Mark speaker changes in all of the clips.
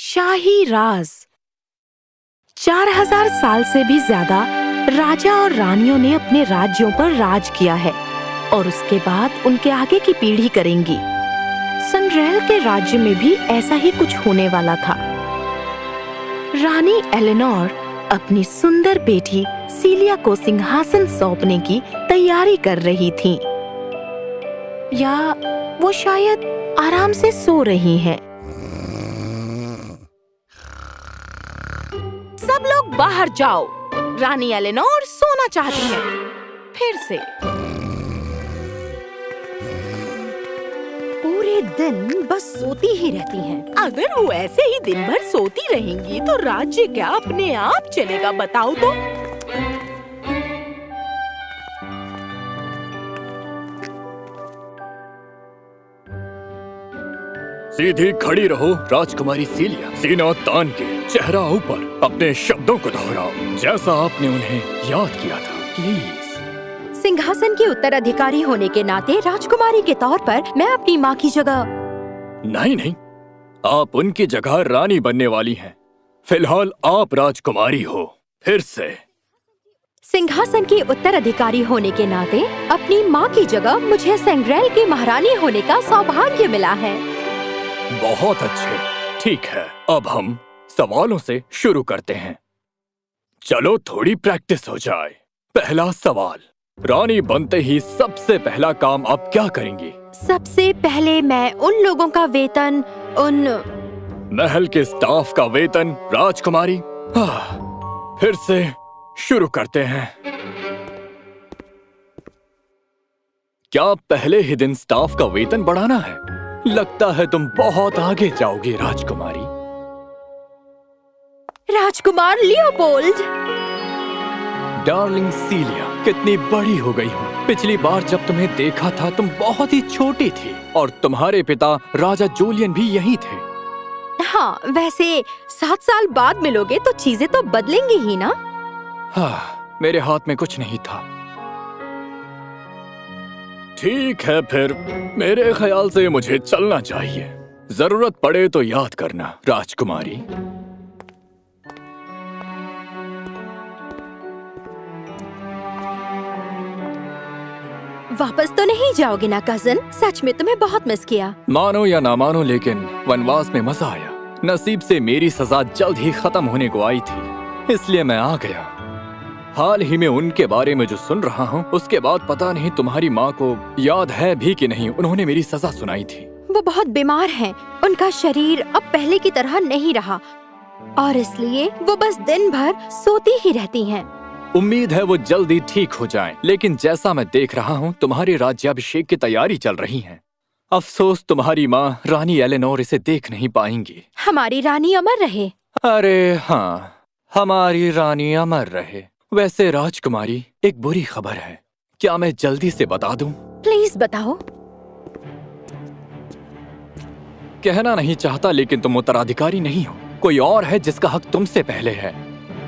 Speaker 1: शाही राज। 4000 साल से भी ज्यादा राजा और रानियों ने अपने राज्यों पर राज किया है और उसके बाद उनके आगे की पीढ़ी करेंगी। सनरेल के राज्य में भी ऐसा ही कुछ होने वाला था। रानी एलेनोर अपनी सुंदर बेटी सीलिया को सिंहासन सौंपने की तैयारी कर रही थी, या वो शायद आराम से सो रही हैं। सब लोग बाहर जाओ, रानी एलेनोर सोना चाहती है। फिर से पूरे दिन बस सोती ही रहती हैं। अगर वो ऐसे ही दिन भर सोती रहेंगी तो राज्य क्या अपने आप चलेगा, बताओ तो।
Speaker 2: सीधी खड़ी रहो राजकुमारी सीलिया, सीना तान के, चेहरा ऊपर, अपने शब्दों को दोहराओ जैसा आपने उन्हें याद किया था, प्लीज।
Speaker 3: सिंहासन की उत्तराधिकारी होने के नाते राजकुमारी के तौर पर मैं अपनी माँ की जगह।
Speaker 2: नहीं, आप उनकी जगह रानी बनने वाली हैं। फिलहाल आप राजकुमारी हो। फिर से।
Speaker 3: सिंहासन की उत्तराधिकारी होने के नाते अपनी माँ की जगह मुझे सेंग्रेल की महारानी होने का सौभाग्य मिला है।
Speaker 2: बहुत अच्छे। ठीक है, अब हम सवालों से शुरू करते हैं। चलो थोड़ी प्रैक्टिस हो जाए। पहला सवाल, रानी बनते ही सबसे पहला काम आप क्या करेंगी?
Speaker 3: सबसे पहले मैं उन लोगों का वेतन,
Speaker 2: महल के स्टाफ का वेतन, राजकुमारी। फिर से शुरू करते हैं। क्या पहले ही दिन स्टाफ का वेतन बढ़ाना है? लगता है तुम बहुत आगे जाओगी राजकुमारी।
Speaker 3: राजकुमार लियोपोल्ड।
Speaker 2: डार्लिंग सीलिया, कितनी बड़ी हो गई हो। पिछली बार जब तुम्हें देखा था तुम बहुत ही छोटी थी और तुम्हारे पिता राजा जूलियन भी यहीं थे।
Speaker 3: हाँ, वैसे 7 साल बाद मिलोगे तो चीजें तो बदलेंगी ही ना।
Speaker 2: हाँ, मेरे हाथ में कुछ नहीं था। ठीक है, फिर मेरे ख्याल से मुझे चलना चाहिए। जरूरत पड़े तो याद करना राजकुमारी।
Speaker 3: वापस तो नहीं जाओगे ना कजन? सच में तुम्हें बहुत मिस किया।
Speaker 2: मानो या ना मानो, लेकिन वनवास में मजा आया। नसीब से मेरी सजा जल्द ही खत्म होने को आई थी, इसलिए मैं आ गया। हाल ही में उनके बारे में जो सुन रहा हूँ, उसके बाद पता नहीं तुम्हारी माँ को याद है भी कि नहीं, उन्होंने मेरी सजा सुनाई थी।
Speaker 3: वो बहुत बीमार हैं। उनका शरीर अब पहले की तरह नहीं रहा और इसलिए वो बस दिन भर सोती ही रहती हैं।
Speaker 2: उम्मीद है वो जल्दी ठीक हो जाएं, लेकिन जैसा मैं देख रहा हूँ तुम्हारे राज्याभिषेक की तैयारी चल रही है। अफसोस तुम्हारी माँ रानी एलेनोर इसे देख नहीं पाएंगी।
Speaker 3: हमारी रानी अमर रहे।
Speaker 2: अरे हाँ, हमारी रानी अमर रहे। वैसे राजकुमारी, एक बुरी खबर है, क्या मैं जल्दी से बता दूं?
Speaker 3: प्लीज बताओ।
Speaker 2: कहना नहीं चाहता, लेकिन तुम उत्तराधिकारी नहीं हो। कोई और है जिसका हक तुमसे पहले है।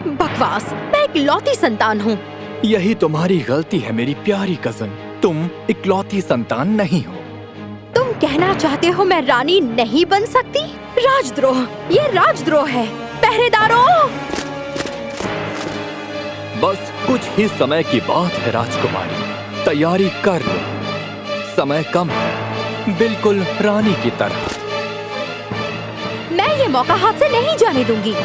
Speaker 3: बकवास, मैं इकलौती संतान हूँ।
Speaker 2: यही तुम्हारी गलती है मेरी प्यारी कजन, तुम इकलौती संतान नहीं हो।
Speaker 3: तुम कहना चाहते हो मैं रानी नहीं बन सकती? राजद्रोह, ये राजद्रोह है। पहरेदारों!
Speaker 2: बस कुछ ही समय की बात है राजकुमारी, तैयारी कर लो। समय कम है, बिल्कुल रानी की तरह।
Speaker 3: मैं ये मौका हाथ से नहीं जाने दूंगी।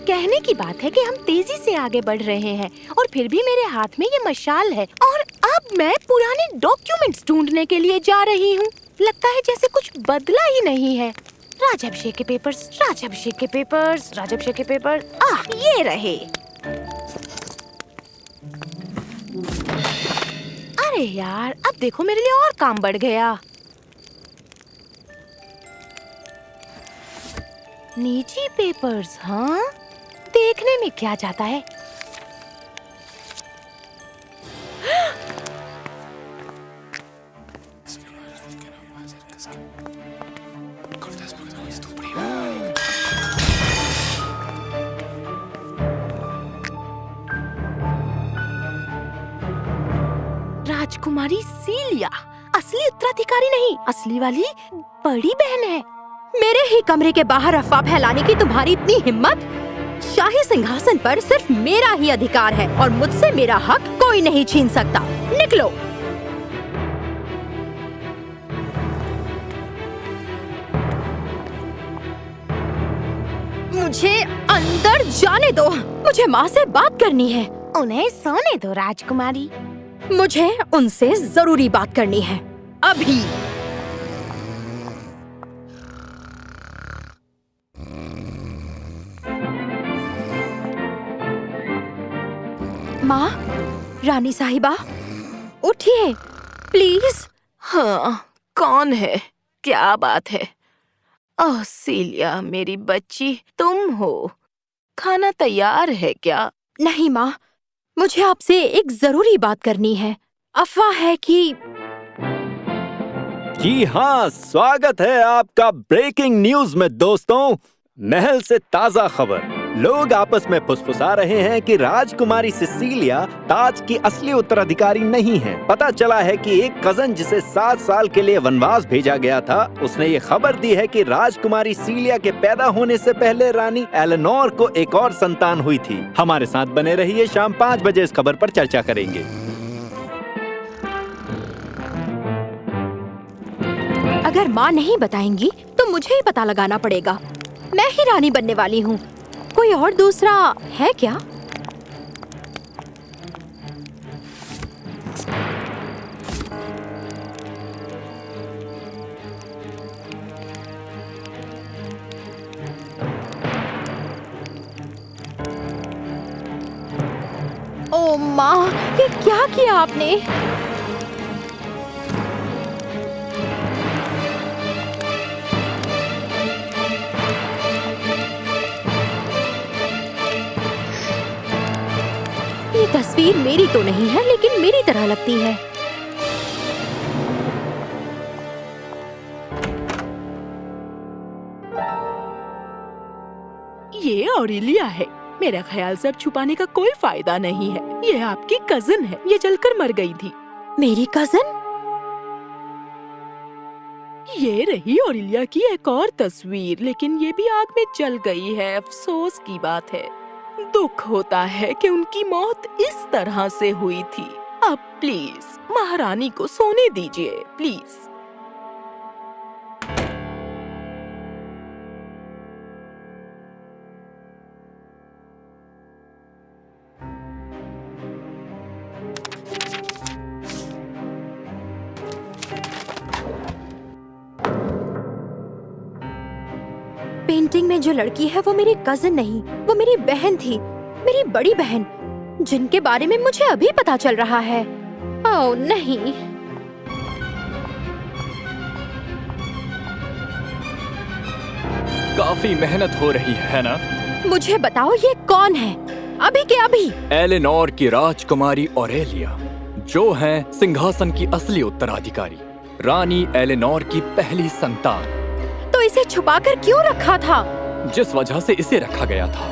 Speaker 1: कहने की बात है कि हम तेजी से आगे बढ़ रहे हैं और फिर भी मेरे हाथ में ये मशाल है और अब मैं पुराने डॉक्यूमेंट्स ढूंढने के लिए जा रही हूँ। लगता है जैसे कुछ बदला ही नहीं है। राज्याभिषेक के पेपर्स, राज्याभिषेक के पेपर्स, राज्याभिषेक के पेपर्स। ये रहे। अरे यार, अब देखो मेरे लिए और काम बढ़ गया। निजी पेपर्स, हाँ, देखने में क्या जाता है। राजकुमारी सीलिया असली उत्तराधिकारी नहीं, असली वाली बड़ी बहन है।
Speaker 3: मेरे ही कमरे के बाहर अफवाह फैलाने की तुम्हारी इतनी हिम्मत? शाही सिंहासन पर सिर्फ मेरा ही अधिकार है और मुझसे मेरा हक कोई नहीं छीन सकता। निकलो। मुझे अंदर जाने दो, मुझे माँ से बात करनी है।
Speaker 1: उन्हें सोने दो राजकुमारी।
Speaker 3: मुझे उनसे जरूरी बात करनी है अभी। माँ, रानी साहिबा, उठिए प्लीज।
Speaker 1: हाँ, कौन है? क्या बात है? ओह सीलिया मेरी बच्ची, तुम हो? खाना तैयार है क्या?
Speaker 3: नहीं माँ, मुझे आपसे एक जरूरी बात करनी है। अफवाह है कि
Speaker 4: जी हाँ, स्वागत है आपका ब्रेकिंग न्यूज में दोस्तों। महल से ताजा खबर। लोग आपस में फुसफुसा रहे हैं कि राजकुमारी सिसिलिया ताज की असली उत्तराधिकारी नहीं है। पता चला है कि एक कजन जिसे 7 साल के लिए वनवास भेजा गया था, उसने ये खबर दी है कि राजकुमारी सीलिया के पैदा होने से पहले रानी एलेनोर को एक और संतान हुई थी। हमारे साथ बने रहिए, शाम 5 बजे इस खबर पर चर्चा करेंगे।
Speaker 3: अगर माँ नहीं बताएंगी तो मुझे ही पता लगाना पड़ेगा। मैं ही रानी बनने वाली हूँ। कोई और दूसरा है क्या? ओ माँ, ये क्या किया आपने? ये तस्वीर मेरी तो नहीं है, लेकिन मेरी तरह लगती है।
Speaker 1: ये ऑरेलिया है। मेरा ख्याल से अब छुपाने का कोई फायदा नहीं है। ये आपकी कजन है, ये जलकर मर गई थी।
Speaker 3: मेरी कजन?
Speaker 1: ये रही ऑरेलिया की एक और तस्वीर, लेकिन ये भी आग में जल गई है। अफसोस की बात है। दुख होता है कि उनकी मौत इस तरह से हुई थी। अब प्लीज महारानी को सोने दीजिए, प्लीज।
Speaker 3: पेंटिंग में जो लड़की है वो मेरी कजिन नहीं, वो मेरी बहन थी, मेरी बड़ी बहन, जिनके बारे में मुझे अभी पता चल रहा है। ओह नहीं।
Speaker 2: काफी मेहनत हो रही है ना?
Speaker 3: मुझे बताओ ये कौन है? अभी के अभी।
Speaker 2: एलेनोर की राजकुमारी ऑरेलिया, जो है सिंहासन की असली उत्तराधिकारी, रानी एलेनोर की पहली संतान।
Speaker 3: तो इसे छुपाकर क्यों रखा था?
Speaker 2: जिस वजह से इसे रखा गया था।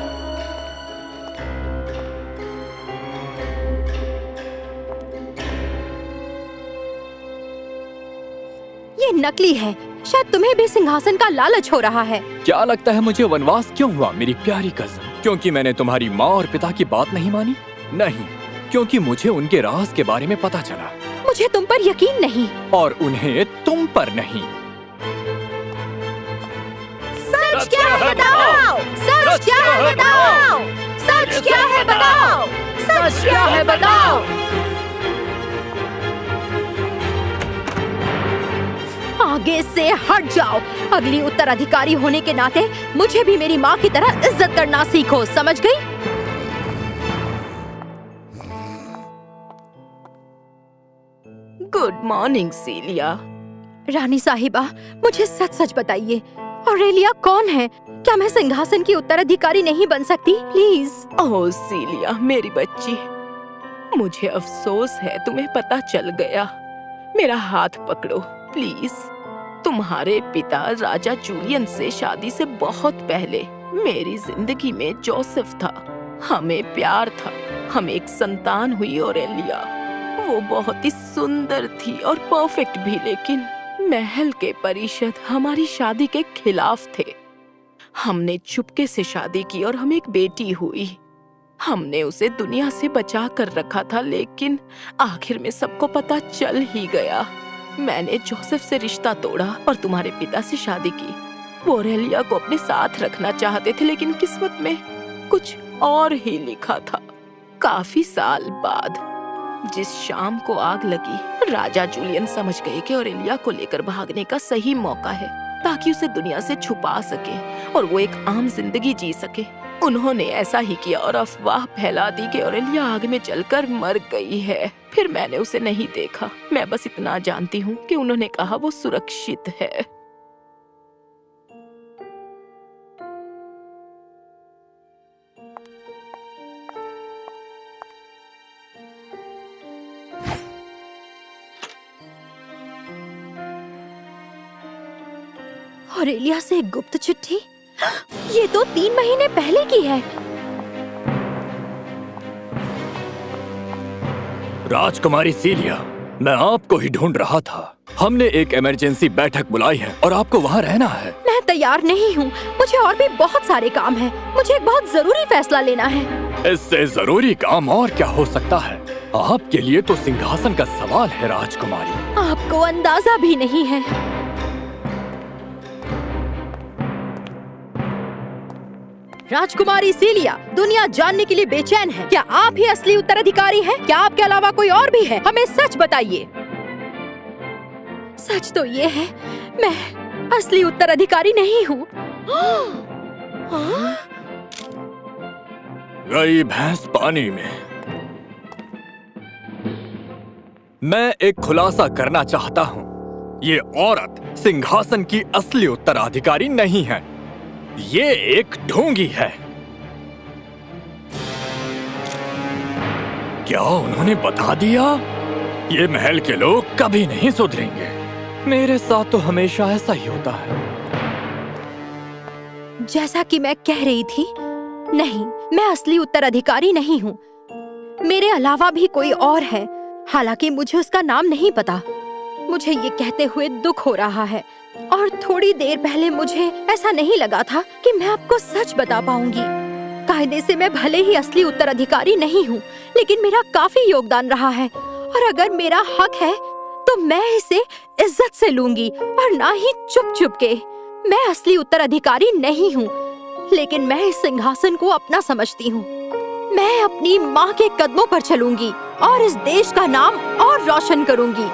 Speaker 3: ये नकली है। शायद तुम्हें भी सिंहासन का लालच हो रहा है।
Speaker 2: क्या लगता है मुझे वनवास क्यों हुआ मेरी प्यारी कजन? क्योंकि मैंने तुम्हारी माँ और पिता की बात नहीं मानी? नहीं, क्योंकि मुझे उनके राज के बारे में पता चला।
Speaker 3: मुझे तुम पर यकीन नहीं।
Speaker 2: और उन्हें तुम पर नहीं।
Speaker 3: सच क्या है बताओ? सच क्या है बताओ? सच क्या है बताओ? सच क्या है बताओ? आगे से हट जाओ। अगली उत्तराधिकारी होने के नाते मुझे भी मेरी माँ की तरह इज्जत करना सीखो, समझ गई?
Speaker 1: Good morning सीलिया।
Speaker 3: रानी साहिबा, मुझे सच सच बताइए, ऑरेलिया कौन है? क्या मैं सिंहासन की उत्तराधिकारी नहीं बन सकती? प्लीज।
Speaker 1: ओह सीलिया मेरी बच्ची, मुझे अफसोस है तुम्हें पता चल गया। मेरा हाथ पकड़ो प्लीज। तुम्हारे पिता राजा जूलियन से शादी से बहुत पहले मेरी जिंदगी में जोसेफ था। हमें प्यार था, हमें एक संतान हुई ऑरेलिया। वो बहुत ही सुंदर थी और परफेक्ट भी, लेकिन महल के परिषद हमारी शादी के खिलाफ थे। हमने चुपके से शादी की और हमें एक बेटी हुई। हमने उसे दुनिया से बचा कर रखा था, लेकिन आखिर में सबको पता चल ही गया। मैंने जोसेफ से रिश्ता तोड़ा और तुम्हारे पिता से शादी की। वो ऑरेलिया को अपने साथ रखना चाहते थे, लेकिन किस्मत में कुछ और ही लिखा था। काफी साल बाद जिस शाम को आग लगी, राजा जूलियन समझ गए कि ऑरेलिया को लेकर भागने का सही मौका है, ताकि उसे दुनिया से छुपा सके और वो एक आम जिंदगी जी सके। उन्होंने ऐसा ही किया और अफवाह फैला दी कि ऑरेलिया आग में जलकर मर गई है। फिर मैंने उसे नहीं देखा। मैं बस इतना जानती हूँ कि उन्होंने कहा वो सुरक्षित है।
Speaker 3: ऑरेलिया से एक गुप्त चिट्ठी? ये तो 3 महीने पहले की है।
Speaker 2: राजकुमारी सीलिया, मैं आपको ही ढूंढ रहा था। हमने एक इमरजेंसी बैठक बुलाई है और आपको वहाँ रहना है।
Speaker 3: मैं तैयार नहीं हूँ। मुझे और भी बहुत सारे काम हैं। मुझे एक बहुत जरूरी फैसला लेना है।
Speaker 2: इससे जरूरी काम और क्या हो सकता है? आपके लिए तो सिंहासन का सवाल है राजकुमारी।
Speaker 3: आपको अंदाजा भी नहीं है। राजकुमारी सीलिया दुनिया जानने के लिए बेचैन है। क्या आप ही असली उत्तराधिकारी हैं? क्या आपके अलावा कोई और भी है? हमें सच बताइए। सच तो ये है, मैं असली उत्तराधिकारी नहीं हूँ।
Speaker 2: गई भैंस पानी में। मैं एक खुलासा करना चाहता हूँ। ये औरत सिंहासन की असली उत्तराधिकारी नहीं है। ये एक ढोंगी है। क्या उन्होंने बता दिया? ये महल के लोग कभी नहीं सुधरेंगे। मेरे साथ तो हमेशा ऐसा ही होता है।
Speaker 3: जैसा कि मैं कह रही थी, नहीं, मैं असली उत्तराधिकारी नहीं हूँ। मेरे अलावा भी कोई और है, हालांकि मुझे उसका नाम नहीं पता। मुझे ये कहते हुए दुख हो रहा है और थोड़ी देर पहले मुझे ऐसा नहीं लगा था कि मैं आपको सच बता पाऊंगी। कायदे से मैं भले ही असली उत्तराधिकारी नहीं हूँ, लेकिन मेरा काफी योगदान रहा है और अगर मेरा हक है तो मैं इसे इज्जत से लूंगी और ना ही चुप चुप के। मैं असली उत्तराधिकारी नहीं हूँ, लेकिन मैं इस सिंहासन को अपना समझती हूँ। मैं अपनी माँ के कदमों पर चलूंगी और इस देश का नाम और रोशन करूंगी।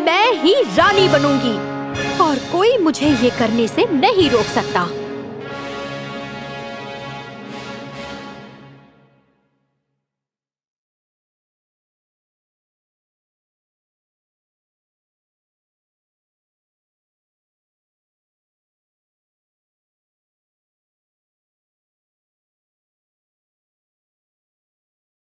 Speaker 3: मैं ही रानी बनूंगी और कोई मुझे ये करने से नहीं रोक सकता।